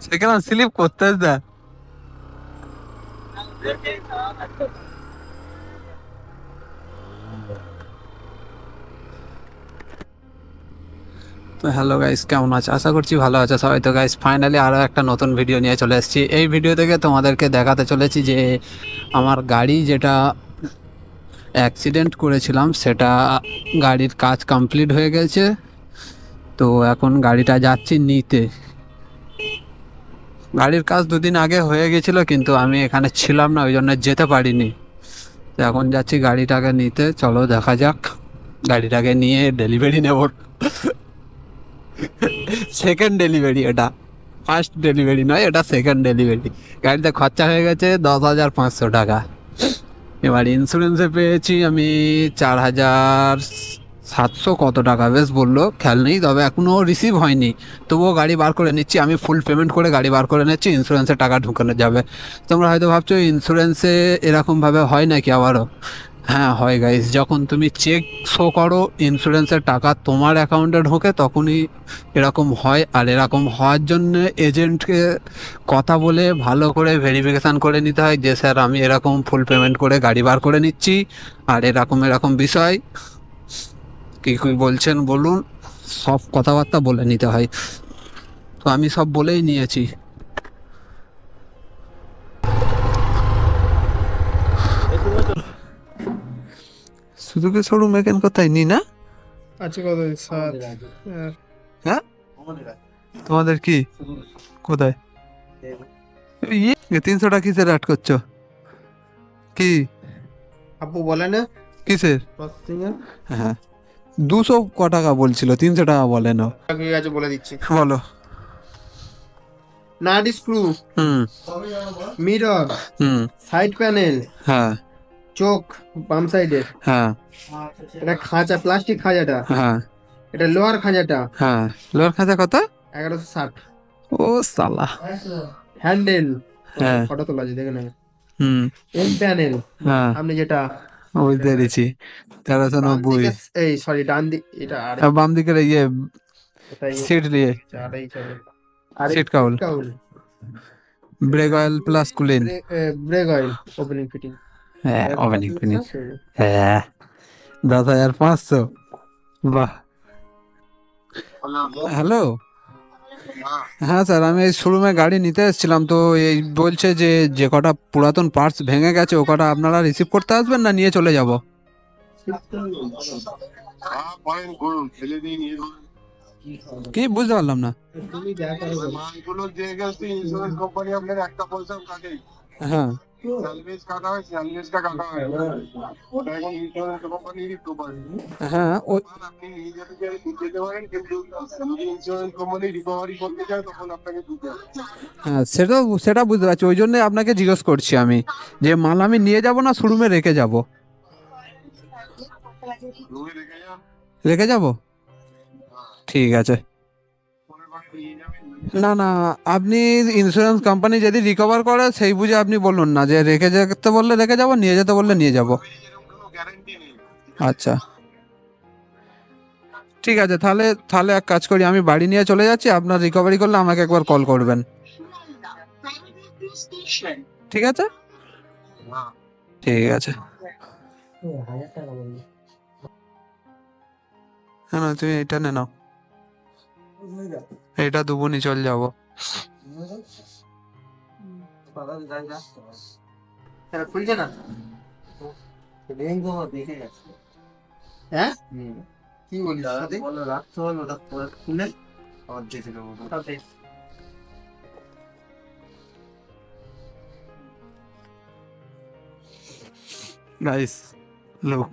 সেখানে স্লিপ করতে দা। তো হ্যালো গাইস, কেমন আছে? আশা করছি ভালো আছে সবাই। তো গাইস, ফাইনালি আরও একটা নতুন ভিডিও নিয়ে চলে এসেছি। এই ভিডিও থেকে তোমাদেরকে দেখাতে চলেছি যে আমার গাড়ি যেটা অ্যাক্সিডেন্ট করেছিলাম সেটা গাড়ির কাজ কমপ্লিট হয়ে গেছে। তো এখন গাড়িটা যাচ্ছি নিতে। গাড়ির কাজ দুদিন আগে হয়ে গেছিলো, কিন্তু আমি এখানে ছিলাম না, ওই জন্য যেতে পারিনি। তো এখন যাচ্ছি গাড়িটাকে নিতে। চলো দেখা যাক। গাড়িটাকে নিয়ে ডেলিভারি নেব। সেকেন্ড ডেলিভারি এটা, ফার্স্ট ডেলিভারি নয়, এটা সেকেন্ড ডেলিভারি। গাড়িতে খরচা হয়ে গেছে 10,500 টাকা। এবার ইন্স্যুরেন্সে পেয়েছি আমি 4,700 কত টাকা বেশ বললো, খেয়াল নেই, তবে এখনও রিসিভ হয়নি। তবুও গাড়ি বার করে নিচ্ছি, আমি ফুল পেমেন্ট করে গাড়ি বার করে নিচ্ছি, ইন্স্যুরেন্সের টাকা ঢুকানো যাবে। তোমরা হয়তো ভাবছো ইন্স্যুরেন্সে এরকমভাবে হয় নাকি আবারও? হ্যাঁ হয় গাইস, যখন তুমি চেক শো করো ইন্স্যুরেন্সের টাকা তোমার অ্যাকাউন্টে ঢোকে তখনই এরকম হয়। আর এরকম হওয়ার জন্য এজেন্টকে কথা বলে ভালো করে ভেরিফিকেশান করে নিতে হয় যে স্যার আমি এরকম ফুল পেমেন্ট করে গাড়ি বার করে নিচ্ছি, আর এরকম এরকম বিষয়, কী কী বলছেন বলুন, সব কথাবার্তা বলে নিতে হয়। তো আমি সব বলেই নিয়েছি। সুজুকি শোরুম এখান কোথায় নি না? আছে কত সাত হ্যাঁ তোমাদের কি কোথায়? ইয়ে 300 টাকা কিসের অ্যাড করছো? কি আপু বলে না কিসের? প্রসেসিং এর হ্যাঁ 200 ক টাকা বলছিল, 300 টাকা বলে না। ঠিক আছে বলে দিচ্ছি। বলো। নাট স্ক্রু, হুম মিরর, হুম সাইড প্যানেল, হ্যাঁ চোখ বাম সাইডের, হ্যাঁ এটা খাঁচা প্লাস্টিক খাঁচাটা, হ্যাঁ এটা লোহার খাঁচাটা হ্যাঁ লোহার খাঁচা কত? 1160। ও সালা। হ্যান্ডেল, হ্যাঁ ফটো তোলা আছে দেখে নেবে। হুম এম প্যানেল, হ্যাঁ আপনি যেটা বুঝতে পেরেছি, তেরোশো বাম নব্বই দিকে, এই সরি ডান দিক এটা আর আর বাম দিকের ইয়ে এটাই সিট দিয়ে চারটাই চলে। আর seat cowl, cowl, brake oil plus coolant. Brake oil, opening fitting. হ্যাঁ ওভেনিং ফিনিশ। হ্যাঁ 10,500। বাহ। হ্যালো, হ্যাঁ স্যার, আমি এই শোরুমে গাড়ি নিতে এসেছিলাম। তো এই বলছে যে যে কটা পুরাতন পার্টস ভেঙে গেছে ও কটা আপনারা রিসিভ করতে আসবেন না নিয়ে চলে যাব? কি বুঝতে পারলাম না। মালগুলো যে গেছে ইন্স্যুরেন্স কোম্পানি আপনার একটা পয়সাও কাটে, হ্যাঁ স্যালভেজ কাটা হয়, স্যালভেজটা কাটা হয়, ওটা এখন ইন্স্যুরেন্স কোম্পানিরই প্রপার্টি। হ্যাঁ আপনি নিজে থেকে যেতে পারেন, কিন্তু যদি ইন্স্যুরেন্স কোম্পানি রিকভারি করতে চায় তখন আপনাকে দিতে হবে। হ্যাঁ সেটা সেটা বুঝতে পারছি, ওই জন্যই আপনাকে জিজ্ঞেস করছি আমি যে মাল আমি নিয়ে যাব না শোরুমে রেখে যাব? রুমে রেখে যান, রেখে যাব, ঠিক আছে। পরের বার নিয়ে যাবেন। না না, আপনি ইন্স্যুরেন্স কোম্পানি যদি রিকভার করে সেই বুঝে আপনি বলুন না, যে রেখে যেতে বললে রেখে যাব, নিয়ে যেতে বললে নিয়ে যাব। এরকম কোনো গ্যারান্টি নেই। আচ্ছা ঠিক আছে, তাহলে তাহলে এক কাজ করি, আমি বাড়ি নিয়ে চলে যাচ্ছি, আপনার রিকভারি করলে আমাকে একবার কল করবেন, ঠিক আছে? হ্যাঁ, ঠিক আছে। হ্যাঁ না, তুমি এইটা নে নাও, এইটা দুবুনি চল যাব। খুলছে না, হ্যাঁ কি বলিস রাখতে হলো, ওটা খুলে আবার যেতে দেবো। Guys look,